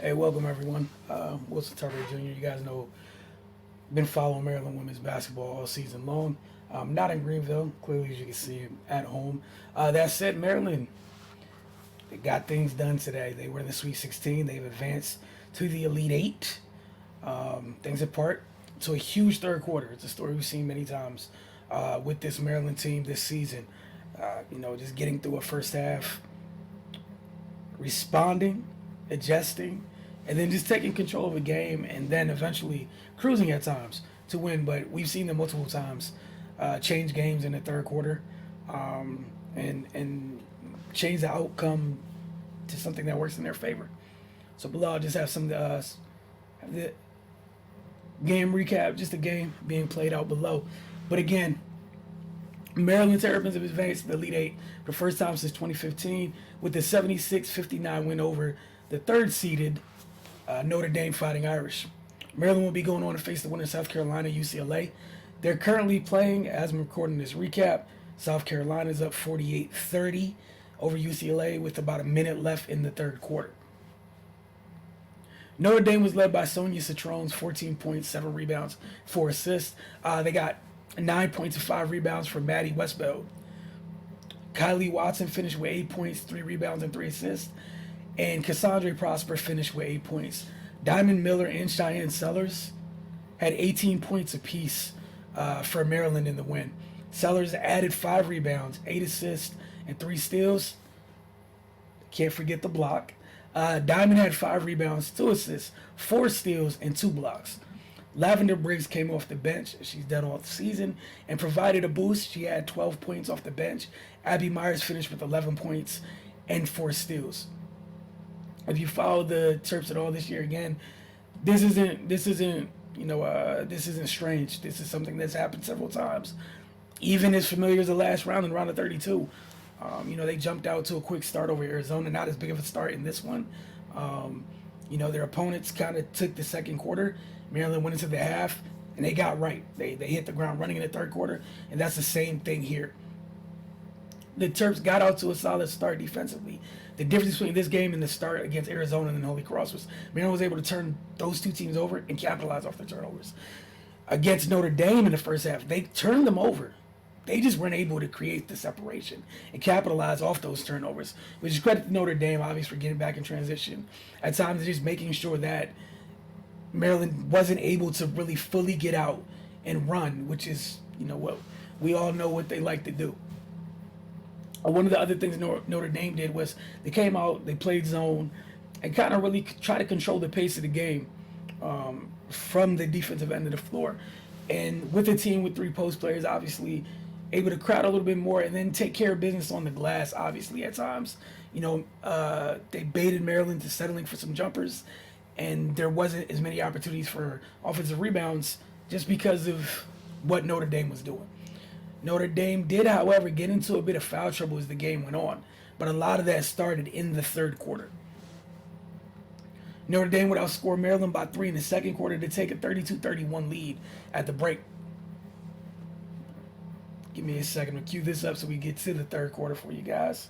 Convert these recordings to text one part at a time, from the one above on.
Hey, welcome everyone. Wilson Turber Jr. You guys know, been following Maryland women's basketball all season long. Not in Greenville, clearly as you can see at home. That said, Maryland, they got things done today. They were in the Sweet 16. They've advanced to the Elite Eight. Things apart to a huge third quarter. It's a story we've seen many times with this Maryland team this season. Just getting through a first half, responding, adjusting, and then just taking control of a game, and then eventually cruising at times to win. But we've seen them multiple times change games in the third quarter, and change the outcome to something that works in their favor. So below, I'll just have have the game recap, just the game being played out below. But again, Maryland Terrapins have advanced to the Elite Eight for the first time since 2015 with the 76-59 win over the third-seeded Notre Dame Fighting Irish. Maryland will be going on to face the winner South Carolina, UCLA. They're currently playing, as I'm recording this recap, South Carolina is up 48-30 over UCLA with about a minute left in the third quarter. Notre Dame was led by Sonia Citrone's 14 points, 7 rebounds, 4 assists. They got 9 points and 5 rebounds from Maddie Westbeld. Kylie Watson finished with 8 points, 3 rebounds, and 3 assists. And Cassandra Prosper finished with 8 points. Diamond Miller and Cheyenne Sellers had 18 points apiece for Maryland in the win. Sellers added 5 rebounds, 8 assists, and 3 steals. Can't forget the block. Diamond had 5 rebounds, 2 assists, 4 steals, and 2 blocks. Lavender Briggs came off the bench. She's done all the season and provided a boost. She had 12 points off the bench. Abby Myers finished with 11 points and 4 steals. If you follow the Terps at all this year, again, this isn't strange. This is something that's happened several times, even as familiar as the last round in round of 32. They jumped out to a quick start over Arizona. Not as big of a start in this one. Their opponents kind of took the second quarter. Maryland went into the half, and they got right. They hit the ground running in the third quarter, and that's the same thing here. The Terps got out to a solid start defensively. The difference between this game and the start against Arizona and Holy Cross was Maryland was able to turn those two teams over and capitalize off their turnovers. Against Notre Dame in the first half, they turned them over. They just weren't able to create the separation and capitalize off those turnovers, which is credit to Notre Dame, obviously, for getting back in transition. At times, just making sure that Maryland wasn't able to really fully get out and run, which is, what we all know what they like to do. One of the other things Notre Dame did was they came out, they played zone, and kind of really try to control the pace of the game from the defensive end of the floor. And with a team with 3 post players, obviously able to crowd a little bit more and then take care of business on the glass, obviously, at times. They baited Maryland to settling for some jumpers, and there wasn't as many opportunities for offensive rebounds just because of what Notre Dame was doing. Notre Dame did, however, get into a bit of foul trouble as the game went on, but a lot of that started in the third quarter. Notre Dame would outscore Maryland by 3 in the second quarter to take a 32-31 lead at the break. Give me a second to cue this up so we get to the third quarter for you guys.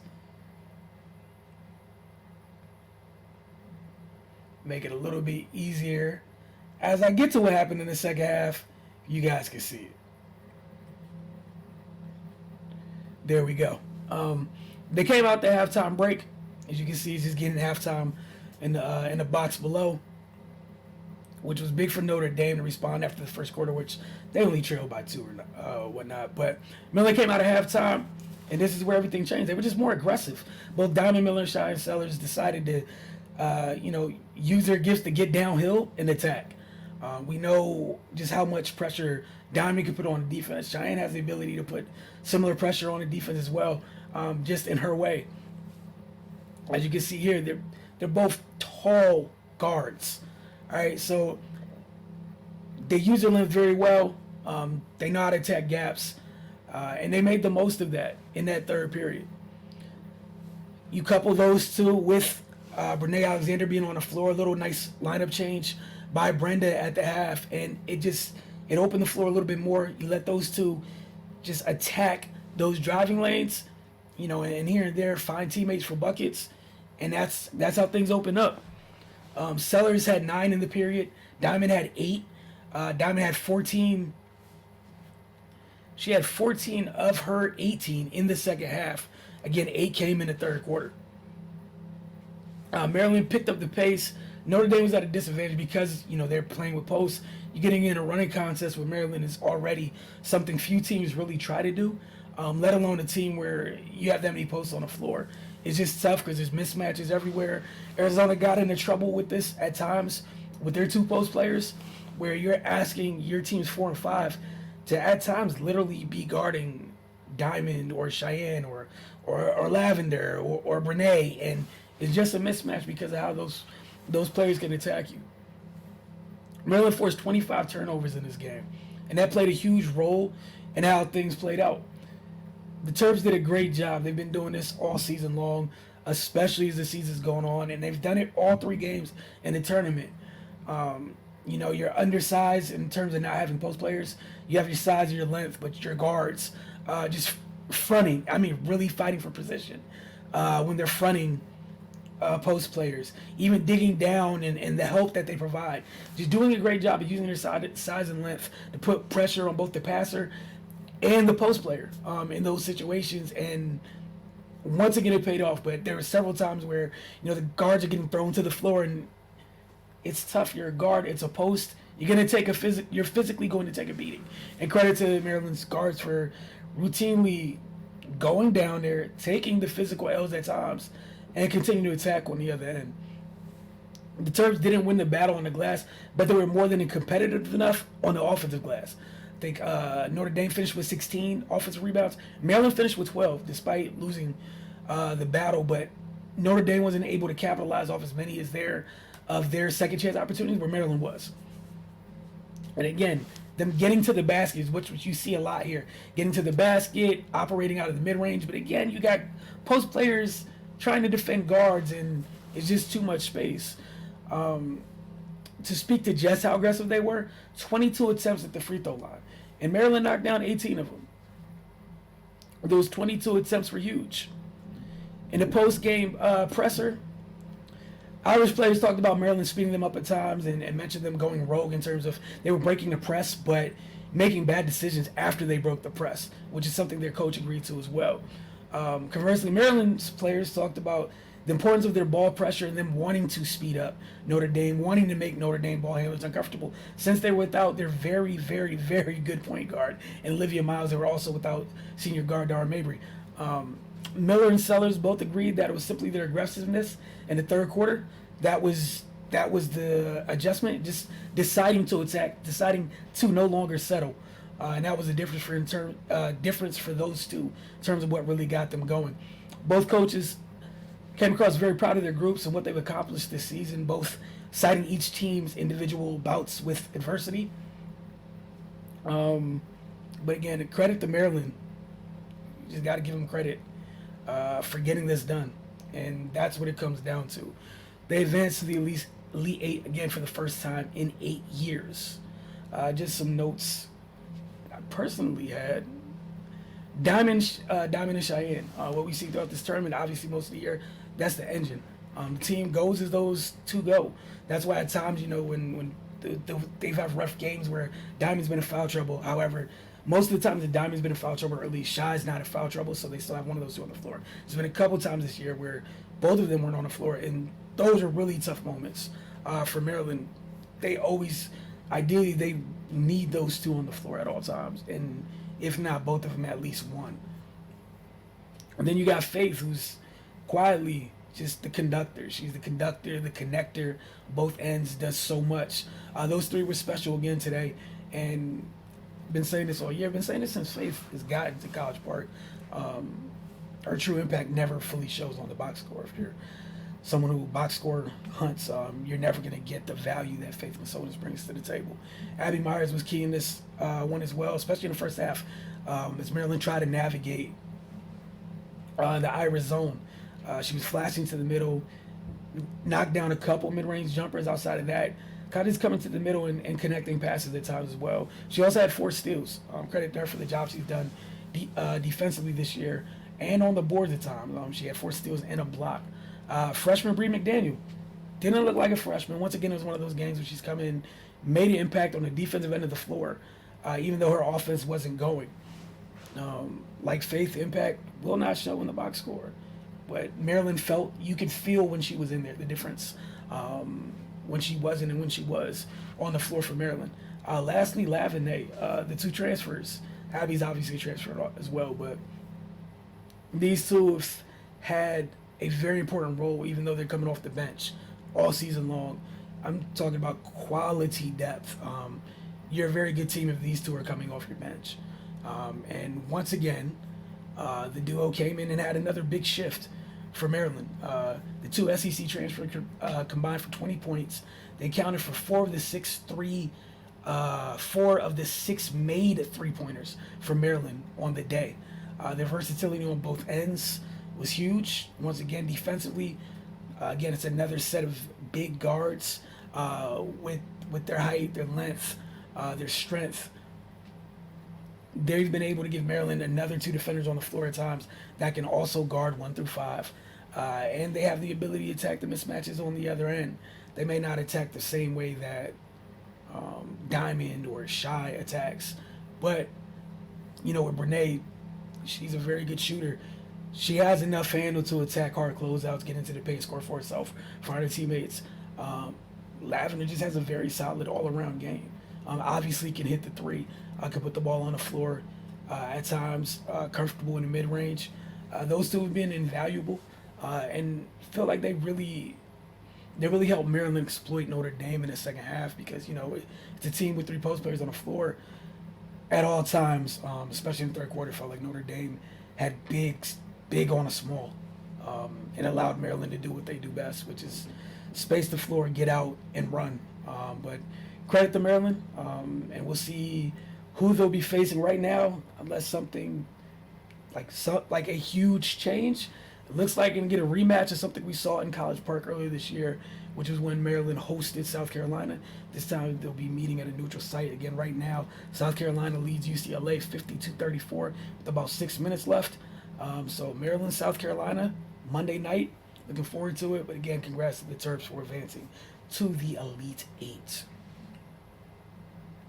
Make it a little bit easier. As I get to what happened in the second half, you guys can see it. There we go. They came out the halftime break. As you can see, it's just getting halftime in the box below, which was big for Notre Dame to respond after the first quarter, which they only trailed by 2 or whatnot. But Miller came out of halftime, and this is where everything changed. They were just more aggressive. Both Diamond Miller and Cheyenne Sellers decided to, use their gifts to get downhill and attack. We know just how much pressure Diamond can put on the defense. Cheyenne has the ability to put similar pressure on the defense as well, just in her way. As you can see here, they're both tall guards. All right, so they use their length very well. They know how to attack gaps, and they made the most of that in that third period. You couple those two with Brene Alexander being on the floor, a little nice lineup change by Brenda at the half, and it opened the floor a little bit more. You let those two just attack those driving lanes, and here and there find teammates for buckets, and that's how things open up. Sellers had 9 in the period. Diamond had 8. Diamond had 14. She had 14 of her 18 in the second half. Again, 8 came in the third quarter. Maryland picked up the pace. Notre Dame was at a disadvantage because they're playing with posts. You're getting in a running contest with Maryland is already something few teams really try to do, let alone a team where you have that many posts on the floor. It's just tough because there's mismatches everywhere. Arizona got into trouble with this at times with their 2 post players, where you're asking your teams 4 and 5 to at times literally be guarding Diamond or Cheyenne or Lavender or Brene, and it's just a mismatch because of how those players can attack you. Maryland forced 25 turnovers in this game, and that played a huge role in how things played out. The Terps did a great job. They've been doing this all season long, especially as the season's going on, and they've done it all 3 games in the tournament. You're undersized in terms of not having post players. You have your size and your length, but your guards just fronting. I mean, really fighting for position when they're fronting post players, even digging down and the help that they provide. Just doing a great job of using their size and length to put pressure on both the passer and the post player in those situations. And once again, it paid off. But there were several times where the guards are getting thrown to the floor, and it's tough. You're a guard. It's a post. You're physically going to take a beating. And credit to Maryland's guards for routinely going down there, taking the physical L's at times, and continue to attack on the other end. The Terps didn't win the battle on the glass, but they were more than competitive enough on the offensive glass. I think Notre Dame finished with 16 offensive rebounds. Maryland finished with 12, despite losing the battle. But Notre Dame wasn't able to capitalize off as many as their second chance opportunities, where Maryland was. And again, them getting to the basket is which you see a lot here. Getting to the basket, operating out of the mid-range. But again, you got post players trying to defend guards, and it's just too much space. To speak to just how aggressive they were, 22 attempts at the free throw line. And Maryland knocked down 18 of them. Those 22 attempts were huge. In the post-game presser, Irish players talked about Maryland speeding them up at times and mentioned them going rogue in terms of they were breaking the press, but making bad decisions after they broke the press, which is something their coach agreed to as well. Conversely, Maryland's players talked about the importance of their ball pressure and them wanting to speed up Notre Dame, wanting to make Notre Dame ball handlers uncomfortable. Since they're without their very, very, very good point guard and Olivia Miles, they were also without senior guard Dara Mabry. Miller and Sellers both agreed that it was simply their aggressiveness in the third quarter. That was the adjustment, just deciding to attack, deciding to no longer settle. And that was a difference for those two in terms of what really got them going. Both coaches came across very proud of their groups and what they've accomplished this season, both citing each team's individual bouts with adversity. But again, credit to Maryland. You just got to give them credit for getting this done. And that's what it comes down to. They advanced to the Elite Eight again for the first time in 8 years. Just some notes I personally had. Diamond and Cheyenne. What we see throughout this tournament, obviously most of the year, that's the engine. The team goes as those two go. That's why at times, when they've had rough games where Diamond's been in foul trouble. However, most of the time the Diamond's been in foul trouble, or at least Shy's not in foul trouble, so they still have one of those two on the floor. There's been a couple times this year where both of them weren't on the floor, and those are really tough moments for Maryland. Ideally, they need those two on the floor at all times, and if not, both of them at least one. And then you got Faith, who's quietly just the conductor. She's the conductor, the connector, both ends, does so much. Those three were special again today, and been saying this all year. Been saying this since Faith has gotten to College Park. Her true impact never fully shows on the box score. If you're someone who box score hunts, you're never going to get the value that Faith Masonis brings to the table. Abby Myers was key in this one as well, especially in the first half, as Maryland tried to navigate the Irish zone. She was flashing to the middle, knocked down a couple mid-range jumpers. Outside of that, kind of just coming to the middle and connecting passes at times as well. She also had 4 steals. Credit to her for the job she's done defensively this year and on the boards at times. She had 4 steals and a block. Freshman Bree McDaniel Didn't look like a freshman. Once again, it was one of those games where she's come in, made an impact on the defensive end of the floor, even though her offense wasn't going. Like Faith, impact will not show in the box score. But Maryland felt, you could feel when she was in there, the difference when she wasn't and when she was on the floor for Maryland. Lastly, Lavinay, the two transfers. Abby's obviously transferred as well, but these two have had a very important role, even though they're coming off the bench all season long. I'm talking about quality depth. You're a very good team if these two are coming off your bench. And once again, the duo came in and had another big shift for Maryland. The two SEC transfers combined for 20 points. They accounted for four of the six made three-pointers for Maryland on the day. Their versatility on both ends was huge. Once again, defensively, again, it's another set of big guards with their height, their length, their strength. They've been able to give Maryland another two defenders on the floor at times that can also guard 1 through 5. And they have the ability to attack the mismatches on the other end. They may not attack the same way that Diamond or Shy attacks, but with Brene, she's a very good shooter. She has enough handle to attack hard closeouts, get into the paint, score for herself, for her teammates. Lavender just has a very solid all-around game. Obviously can hit the three, can put the ball on the floor at times, comfortable in the mid-range. Those two have been invaluable and feel like they really helped Maryland exploit Notre Dame in the second half because, it's a team with three post players on the floor at all times, especially in the third quarter. Felt like Notre Dame had big on a small and allowed Maryland to do what they do best, which is space the floor, get out, and run. But credit to Maryland, and we'll see who they'll be facing right now, unless something like a huge change. It looks like going to get a rematch of something we saw in College Park earlier this year, which was when Maryland hosted South Carolina. This time they'll be meeting at a neutral site. Again, right now, South Carolina leads UCLA 52-34 with about 6 minutes left. So Maryland, South Carolina, Monday night. Looking forward to it. But again, congrats to the Terps for advancing to the Elite Eight.